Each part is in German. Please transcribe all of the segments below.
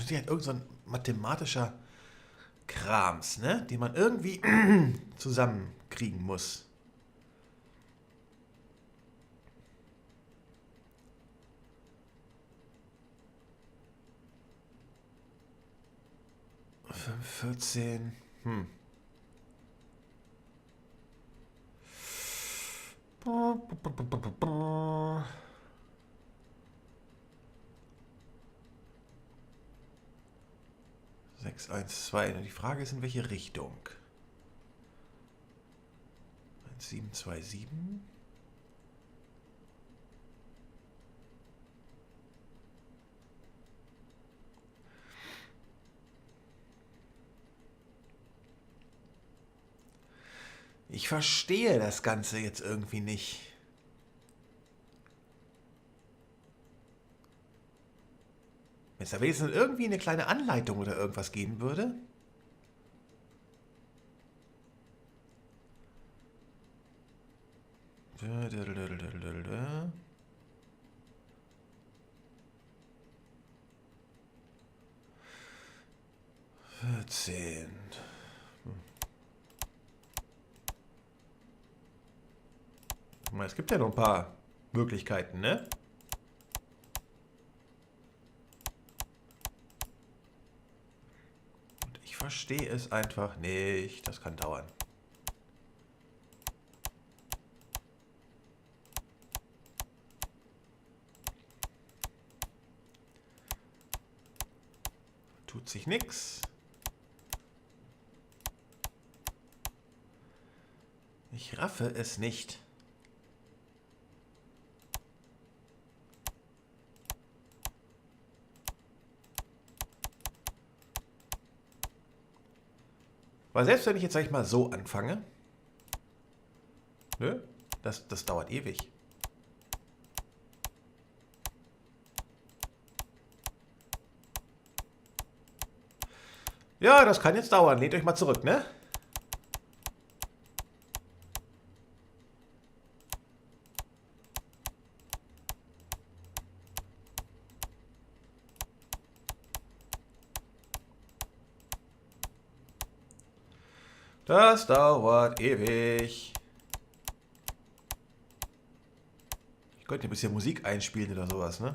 Das ist halt irgend so ein mathematischer Krams, ne? Den man irgendwie zusammenkriegen muss. Fünf, 14. 6, 1, 2. Die Frage ist, in welche Richtung? 1, 7, 2, 7. Ich verstehe das Ganze jetzt irgendwie nicht. Wenn es da wenigstens irgendwie eine kleine Anleitung oder irgendwas geben würde. Vierzehn. Es gibt ja noch ein paar Möglichkeiten, ne? Und ich verstehe es einfach nicht. Das kann dauern. Tut sich nichts. Ich raffe es nicht. Weil selbst wenn ich jetzt, sag ich mal, so anfange, ne, das dauert ewig. Ja, das kann jetzt dauern. Lehnt euch mal zurück, ne? Das dauert ewig. Ich könnte ein bisschen Musik einspielen oder sowas, ne?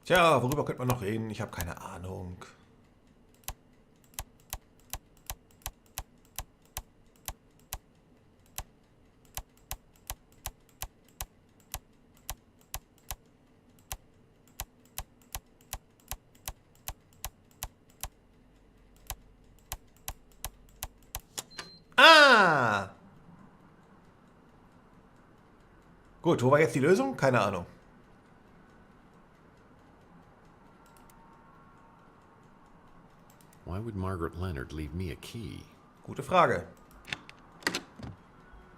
Tja, worüber könnte man noch reden? Ich habe keine Ahnung. Ah! Gut, wo war jetzt die Lösung? Keine Ahnung. Why would Margaret Leonard leave me a key? Gute Frage.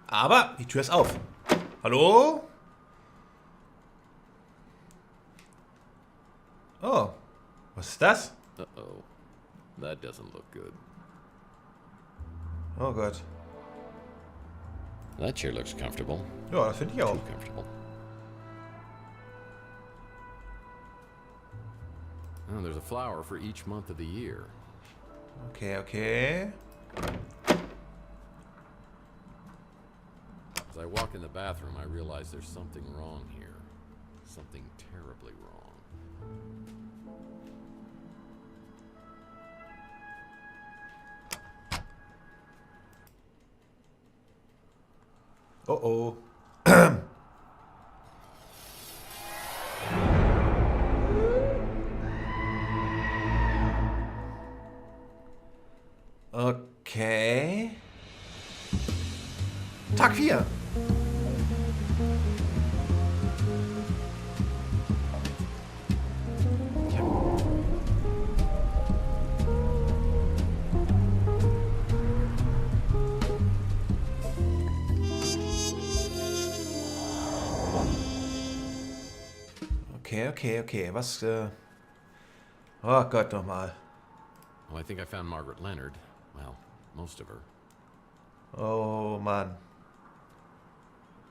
Aber die Tür ist auf. Hallo? Oh, was ist das? Uh-oh. That doesn't look good. Oh Gott. That chair looks comfortable. Ja, das finde ich auch. Too comfortable. Oh, there's a flower for each month of the year. Okay, okay. I walk in the bathroom, I realize there's something wrong here. Something terribly wrong. Oh oh. Okay. Tag 4. Okay. Was, Oh Gott, nochmal. Well, I think I found Margaret Leonard. Well, most of her. Oh, Mann.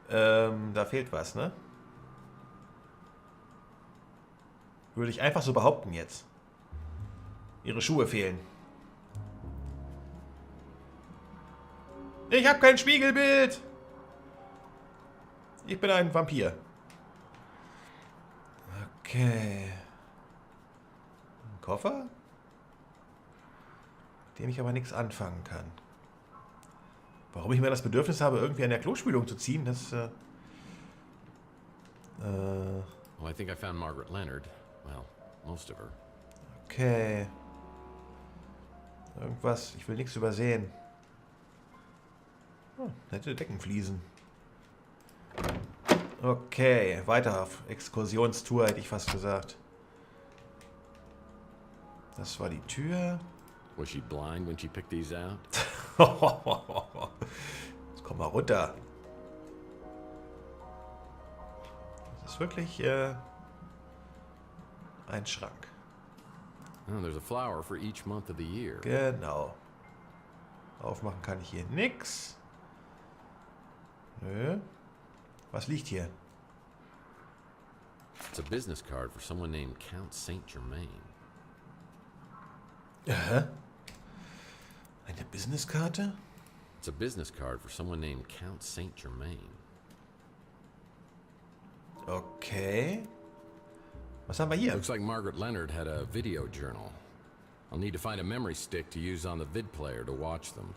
Da fehlt was, ne? Würde ich einfach so behaupten jetzt. Ihre Schuhe fehlen. Ich habe kein Spiegelbild. Ich bin ein Vampir. Okay. Ein Koffer? Mit dem ich aber nichts anfangen kann. Warum ich mir das Bedürfnis habe, irgendwie an der Klospülung zu ziehen, das... Well, I think I found Margaret Leonard. Well, most of her. Okay. Irgendwas, ich will nichts übersehen. Oh, nette Deckenfliesen. Okay, weiter auf Exkursionstour, hätte ich fast gesagt. Das war die Tür. Was she blind when she picked these out? Jetzt komm mal runter. Das ist wirklich ein Schrank. Oh, there's a flower for each month of the year. Genau. Aufmachen kann ich hier nix. Nö. Was liegt hier? It's a business card for someone named Count Saint Germain. Eine Businesskarte? It's a business card for someone named Count Saint Germain. Okay. Was haben wir hier? Looks like Margaret Leonard had a video journal. I'll need to find a memory stick to use on the vid player to watch them.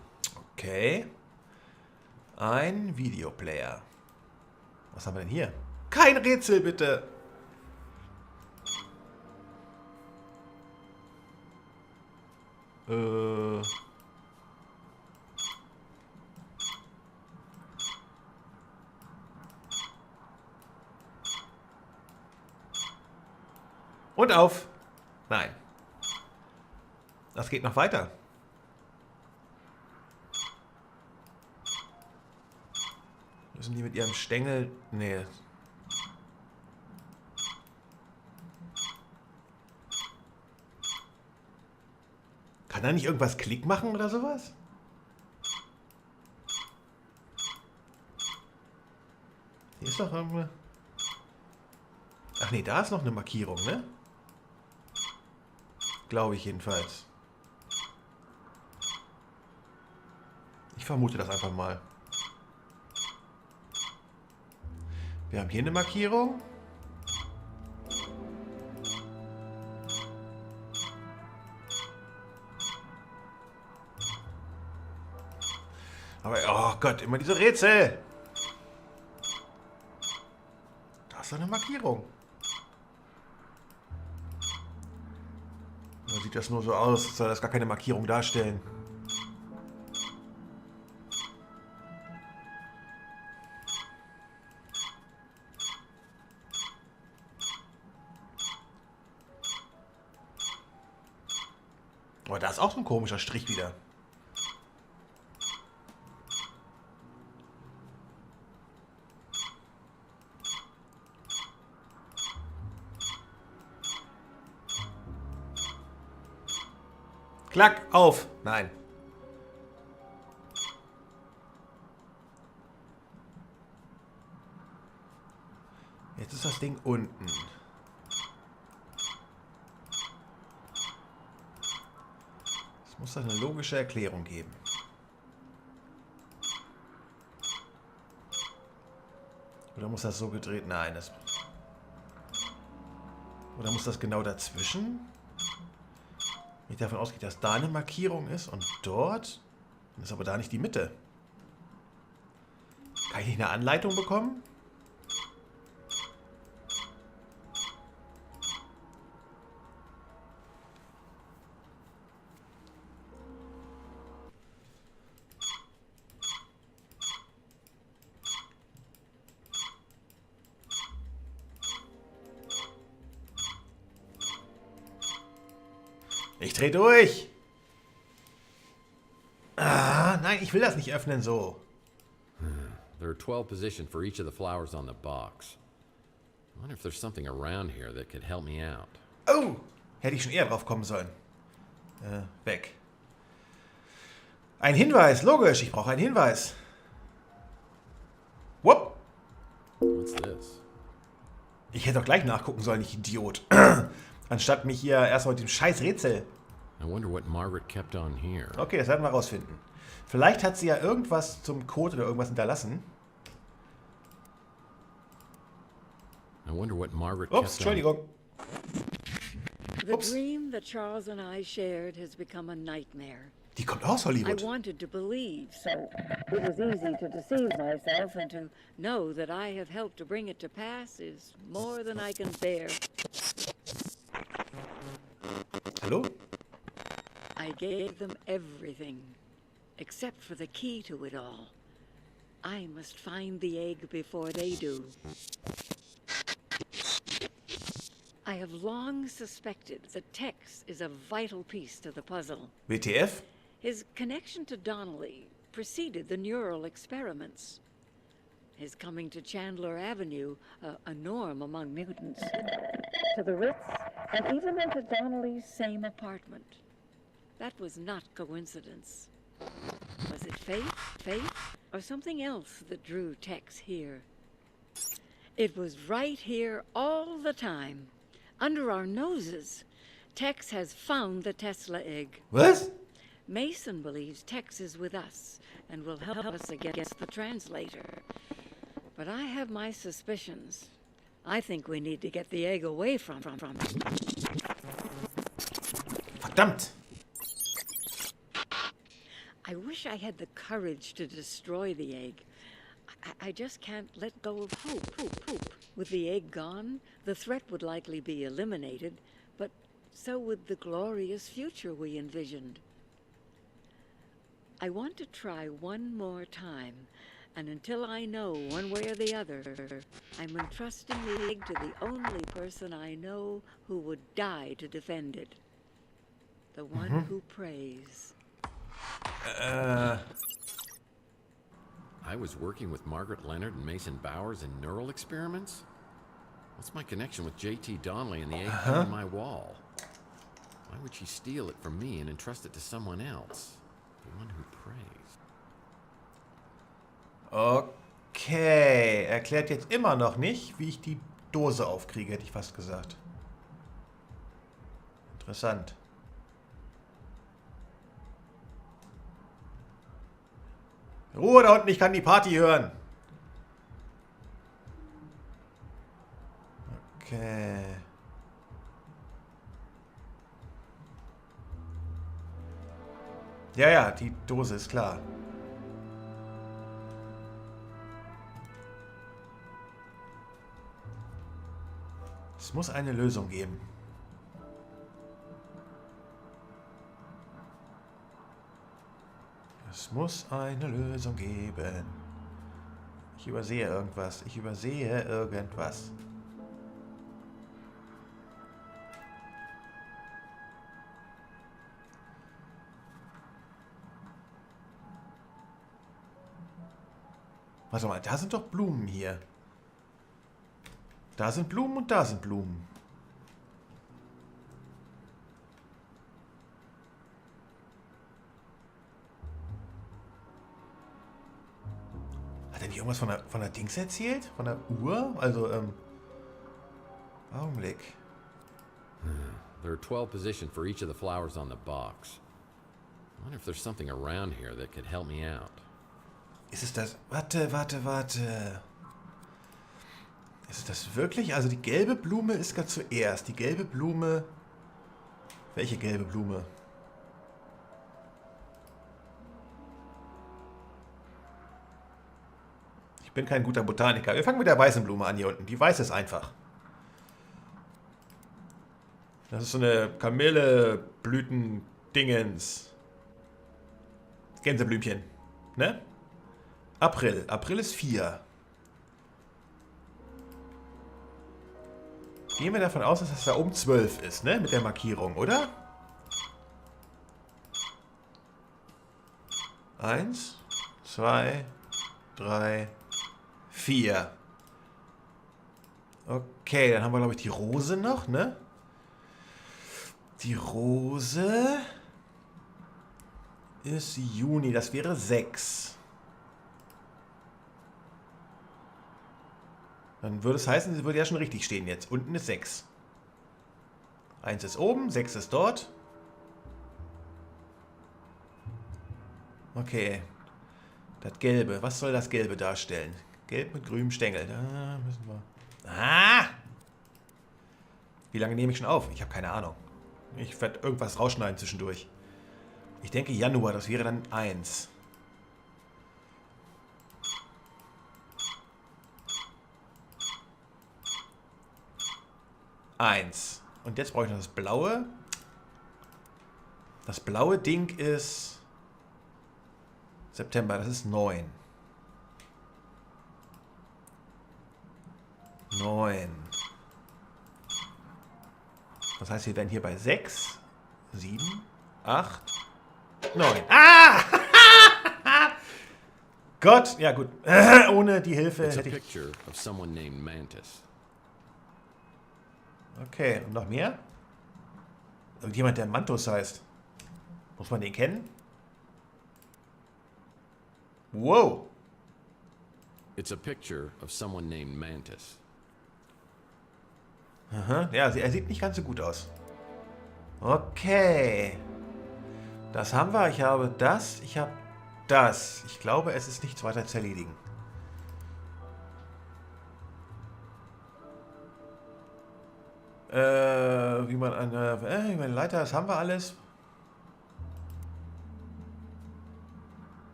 Okay. Ein Videoplayer. Was haben wir denn hier? Kein Rätsel, bitte! Und auf. Nein. Das geht noch weiter. Müssen die mit ihrem Stängel... Nee. Kann da nicht irgendwas Klick machen oder sowas? Hier ist doch irgendwo... Ach nee, da ist noch eine Markierung, ne? Glaube ich jedenfalls. Ich vermute das einfach mal. Wir haben hier eine Markierung. Aber, oh Gott, immer diese Rätsel. Da ist doch eine Markierung. Oder sieht das nur so aus, als soll das gar keine Markierung darstellen? Oh, da ist auch so ein komischer Strich wieder. Klack, auf. Nein. Jetzt ist das Ding unten. Es muss da eine logische Erklärung geben. Oder muss das so gedreht? Nein, das... Oder muss das genau dazwischen? Wenn ich davon ausgehe, dass da eine Markierung ist und dort... Dann ist aber da nicht die Mitte. Kann ich nicht eine Anleitung bekommen? Ich dreh durch! Ah, nein, ich will das nicht öffnen so. There are 12 positions for each of the flowers on the box. I wonder if there's something around here that could help me out. Oh! Hätte ich schon eher drauf kommen sollen. Weg. Ein Hinweis, logisch, ich brauche einen Hinweis. Wupp! What's this? Ich hätte doch gleich nachgucken sollen, ich Idiot. Anstatt mich hier erstmal mit dem scheiß Rätsel. I wonder what Margaret kept on here. Okay, das werden wir rausfinden. Vielleicht hat sie ja irgendwas zum Code oder irgendwas hinterlassen. I wonder what Margaret Ups, kept on. Entschuldigung. The Oops. dream that Charles and I shared has become a nightmare. Die kommt aus I Hollywood. wanted to believe, so it was easy to deceive myself, and to know that I have helped to bring it to pass is more than I can bear. Hallo? I gave them everything, except for the key to it all. I must find the egg before they do. I have long suspected that Tex is a vital piece to the puzzle. WTF? His connection to Donnelly preceded the neural experiments. His coming to Chandler Avenue, a norm among mutants, to the Ritz, and even into Donnelly's same apartment. That was not coincidence. Was it fate, or something else that drew Tex here? It was right here all the time, under our noses. Tex has found the Tesla egg. Was? Mason believes Tex is with us and will help us against the translator. But I have my suspicions. I think we need to get the egg away from him. Verdammt! I wish I had the courage to destroy the egg. I just can't let go of hope. With the egg gone, the threat would likely be eliminated, but so would the glorious future we envisioned. I want to try one more time, and until I know one way or the other, I'm entrusting the egg to the only person I know who would die to defend it. The one who prays. I was working with Margaret Leonard and Mason Bowers in neural experiments? What's my connection with J.T. Donnelly and the egg on my wall? Why would she steal it from me and entrust it to someone else? The one who prays. Okay, erklärt jetzt immer noch nicht, wie ich die Dose aufkriege, hätte ich fast gesagt. Interessant. Ruhe da unten, ich kann die Party hören. Okay. Ja, die Dose ist klar. Es muss eine Lösung geben. Es muss eine Lösung geben. Ich übersehe irgendwas. Warte mal, da sind doch Blumen hier. Da sind Blumen und da sind Blumen. Hat er nicht irgendwas von der Dings erzählt? Von der Uhr? Also, Augenblick. There are 12 positions for each of the flowers on the box. I wonder if there's something around here that could help me out. Ist es das? Warte. Ist das wirklich? Also die gelbe Blume ist gerade zuerst. Die gelbe Blume... Welche gelbe Blume? Ich bin kein guter Botaniker. Wir fangen mit der weißen Blume an hier unten. Die weiß ist einfach. Das ist so eine Kamille-Blüten-Dingens. Gänseblümchen. Ne? April. April ist 4. Gehen wir davon aus, dass das da oben 12 ist, ne? Mit der Markierung, oder? 1, 2, 3, 4. Okay, dann haben wir, glaube ich, die Rose noch, ne? Die Rose ist Juni, das wäre 6. Dann würde es heißen, sie würde ja schon richtig stehen jetzt. Unten ist 6. 1 ist oben, 6 ist dort. Okay. Das Gelbe. Was soll das Gelbe darstellen? Gelb mit grünem Stängel. Da müssen wir... Ah! Wie lange nehme ich schon auf? Ich habe keine Ahnung. Ich werde irgendwas rausschneiden zwischendurch. Ich denke Januar, das wäre dann 1. Und jetzt brauche ich noch das Blaue. Das blaue Ding ist September, das ist 9. 9. Das heißt, wir werden hier bei 6, 7, 8, 9. Ah! Gott, ja gut. Ohne die Hilfe It's a hätte ich... picture of someone named Mantis. Okay, und noch mehr? Irgendjemand, der Mantus heißt. Muss man den kennen? Wow. It's a picture of someone named Mantis. Aha. Ja, er sieht nicht ganz so gut aus. Okay. Das haben wir. Ich habe das. Ich habe das. Ich glaube, es ist nichts weiter zu erledigen. Wie man eine Leiter, das haben wir alles.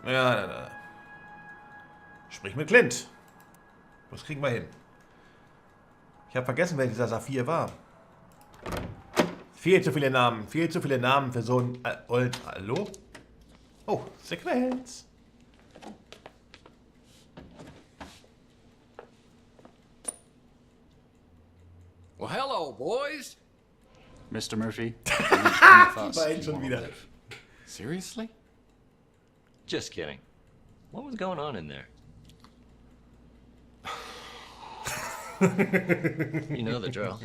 Ja. Sprich mit Clint. Das kriegen wir hin. Ich habe vergessen, wer dieser Saphir war. Viel zu viele Namen. Viel zu viele Namen für so ein... Hallo? Oh, Sequenz. Well, hello, boys. Mr. Murphy. Die beiden schon wieder. Seriously? Just kidding. What was going on in there? You know the drill.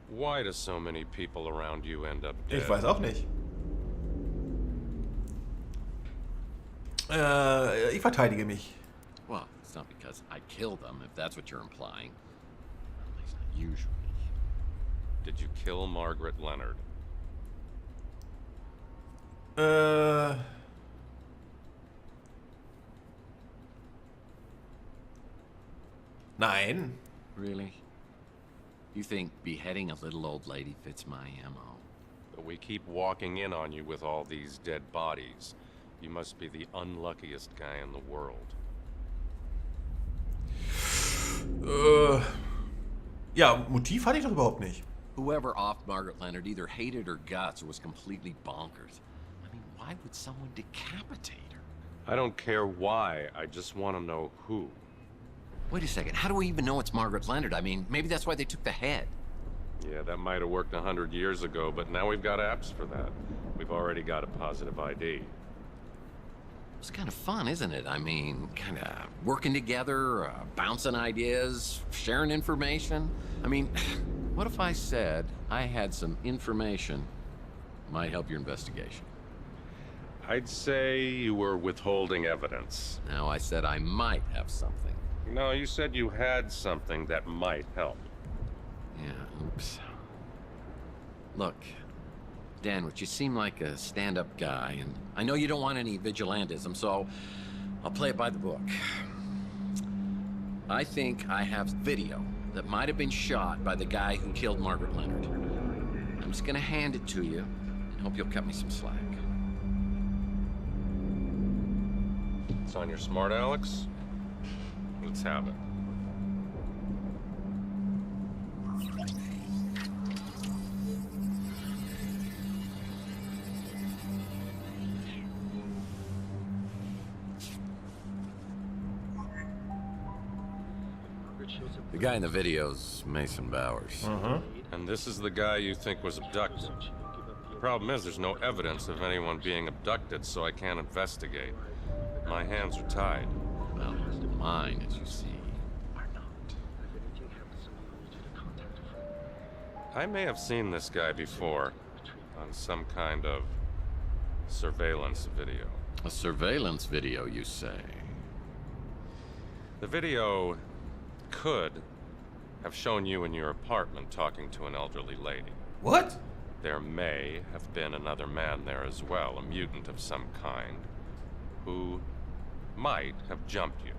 Why do so many people around you end up dead? Ich weiß auch nicht. Ich verteidige mich. Well, it's not because I killed them, if that's what you're implying. At least not usually. Did you kill Margaret Leonard? Nein. Really? You think beheading a little old lady fits my MO? But we keep walking in on you with all these dead bodies. You must be the unluckiest guy in the world. Ja, Motiv hatte ich doch überhaupt nicht. Whoever offed Margaret Leonard either hated her guts or was completely bonkers. I mean, why would someone decapitate her? I don't care why, I just want to know who. Wait a second, how do we even know it's Margaret Leonard? I mean, maybe that's why they took the head. Yeah, that might have worked 100 years ago, but now we've got apps for that. We've already got a positive ID. It's kind of fun, isn't it? I mean, kind of working together, bouncing ideas, sharing information. I mean, what if I said I had some information might help your investigation? I'd say you were withholding evidence. Now, I said I might have something. No, you said you had something that might help. Yeah, oops. Look, Danwich, you seem like a stand-up guy, and I know you don't want any vigilantism, so I'll play it by the book. I think I have video that might have been shot by the guy who killed Margaret Leonard. I'm just gonna hand it to you, and hope you'll cut me some slack. It's on your smart, Alex? Let's have it. The guy in the video's Mason Bowers. And this is the guy you think was abducted. The problem is there's no evidence of anyone being abducted, so I can't investigate. My hands are tied. Well, mine, as you see, are not. I may have seen this guy before on some kind of surveillance video. A surveillance video, you say? The video could have shown you in your apartment talking to an elderly lady. What? There may have been another man there as well, a mutant of some kind, who might have jumped you.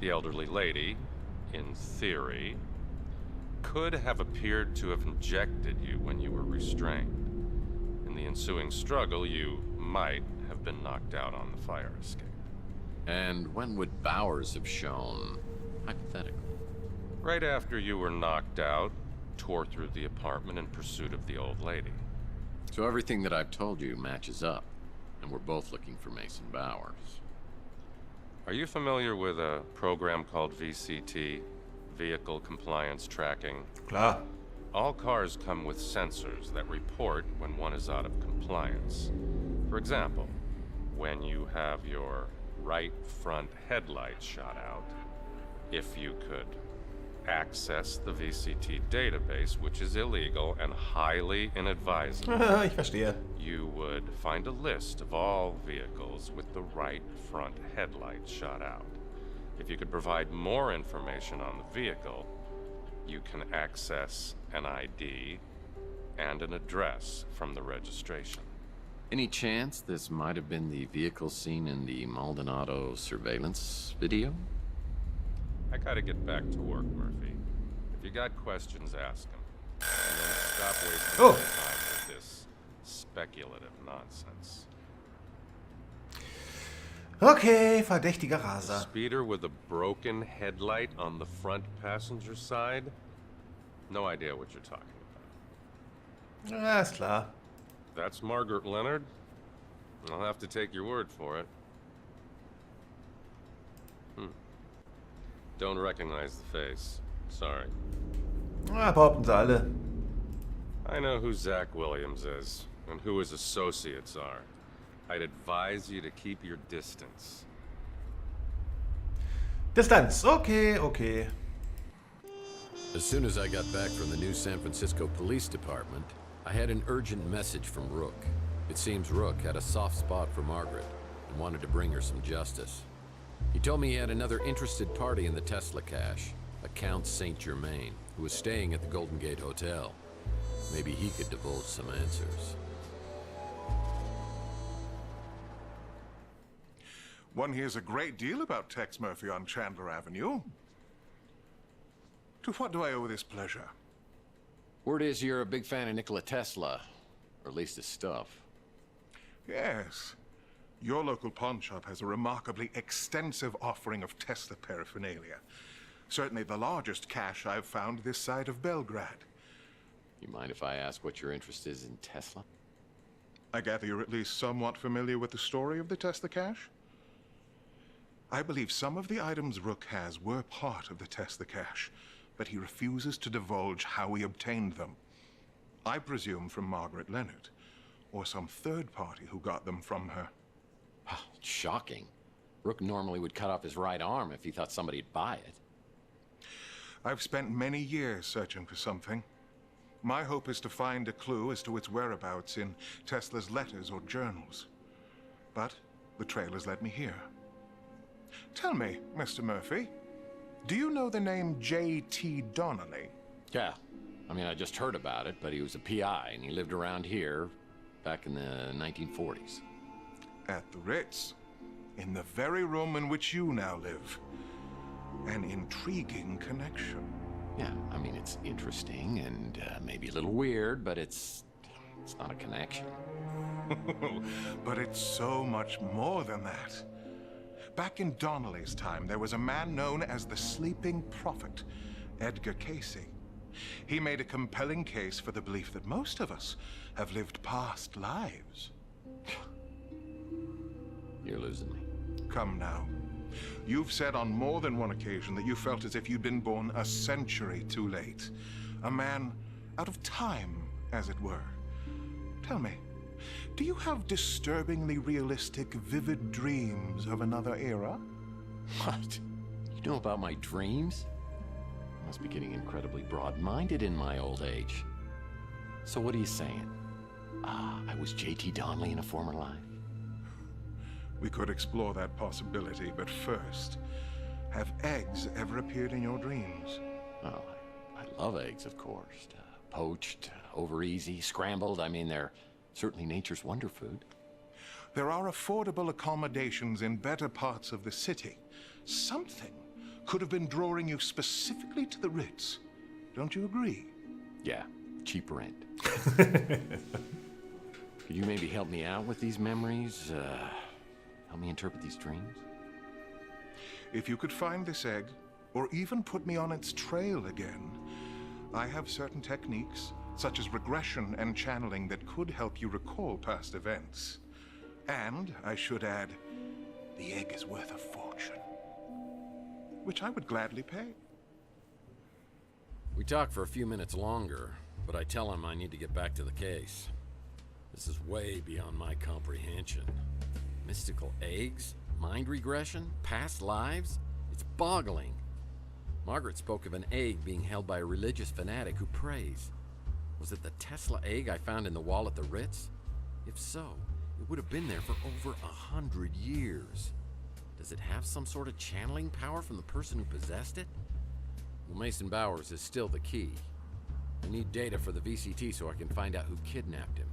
The elderly lady, in theory, could have appeared to have injected you when you were restrained. In the ensuing struggle, you might have been knocked out on the fire escape. And when would Bowers have shown, hypothetically? Right after you were knocked out, tore through the apartment in pursuit of the old lady. So everything that I've told you matches up, and we're both looking for Mason Bowers. Are you familiar with a program called VCT, Vehicle Compliance Tracking? Klar. All cars come with sensors that report when one is out of compliance. For example, when you have your right front headlight shot out, if you could access the VCT database, which is illegal and highly inadvisable, Ich verstehe. you would find a list of all vehicles with the right front headlight shot out. If you could provide more information on the vehicle, you can access an ID and an address from the registration. Any chance this might have been the vehicle seen in the Maldonado surveillance video? I gotta get back to work, Murphy. If you got questions, ask them. And then stop wasting your time with this speculative nonsense. Okay, verdächtiger Raser. Speeder with a broken headlight on the front passenger side? No idea what you're talking about. Ja, ist klar. That's Margaret Leonard? I'll have to take your word for it. Don't recognize the face. Sorry. Behaupten sie alle. I know who Zach Williams is, and who his associates are. I'd advise you to keep your distance. Distanz. Okay, okay. As soon as I got back from the new San Francisco Police Department, I had an urgent message from Rook. It seems Rook had a soft spot for Margaret and wanted to bring her some justice. He told me he had another interested party in the Tesla cache, a Count Saint Germain, who was staying at the Golden Gate Hotel. Maybe he could divulge some answers. One hears a great deal about Tex Murphy on Chandler Avenue. To what do I owe this pleasure? Word is you're a big fan of Nikola Tesla, or at least his stuff. Yes. Your local pawn shop has a remarkably extensive offering of Tesla paraphernalia. Certainly the largest cache I've found this side of Belgrade. You mind if I ask what your interest is in Tesla? I gather you're at least somewhat familiar with the story of the Tesla cache? I believe some of the items Rook has were part of the Tesla cache, but he refuses to divulge how he obtained them. I presume from Margaret Leonard, or some third party who got them from her. Shocking. Rook normally would cut off his right arm if he thought somebody'd buy it. I've spent many years searching for something. My hope is to find a clue as to its whereabouts in Tesla's letters or journals. But the trail has led me here. Tell me, Mr. Murphy, do you know the name J.T. Donnelly? Yeah. I mean, I just heard about it, but he was a PI and he lived around here back in the 1940s. At the Ritz, in the very room in which you now live. An intriguing connection. Yeah, I mean, it's interesting and maybe a little weird, but it's not a connection. But it's so much more than that. Back in Donnelly's time, there was a man known as the Sleeping Prophet, Edgar Casey. He made a compelling case for the belief that most of us have lived past lives. You're losing me. Come now. You've said on more than one occasion that you felt as if you'd been born a century too late. A man out of time, as it were. Tell me, do you have disturbingly realistic, vivid dreams of another era? What? You know about my dreams? I must be getting incredibly broad-minded in my old age. So what are you saying? I was J.T. Donnelly in a former life? We could explore that possibility, but first, have eggs ever appeared in your dreams? Oh, I love eggs, of course. Poached, over easy, scrambled. I mean, they're certainly nature's wonder food. There are affordable accommodations in better parts of the city. Something could have been drawing you specifically to the Ritz. Don't you agree? Yeah, cheap rent. Could you maybe help me out with these memories? Help me interpret these dreams? If you could find this egg, or even put me on its trail again, I have certain techniques, such as regression and channeling, that could help you recall past events. And, I should add, the egg is worth a fortune. Which I would gladly pay. We talk for a few minutes longer, but I tell him I need to get back to the case. This is way beyond my comprehension. Mystical eggs? Mind regression? Past lives? It's boggling. Margaret spoke of an egg being held by a religious fanatic who prays. Was it the Tesla egg I found in the wall at the Ritz? If so, it would have been there for over 100 years. Does it have some sort of channeling power from the person who possessed it? Well, Mason Bowers is still the key. I need data for the VCT so I can find out who kidnapped him.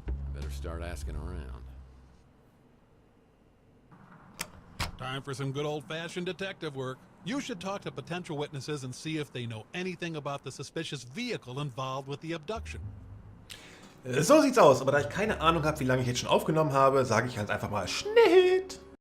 I better start asking around. Time for some good old-fashioned detective work. You should talk to potential witnesses and see if they know anything about the suspicious vehicle involved with the abduction. So sieht's aus, aber da ich keine Ahnung habe, wie lange ich jetzt schon aufgenommen habe, sage ich halt einfach mal Schnitt.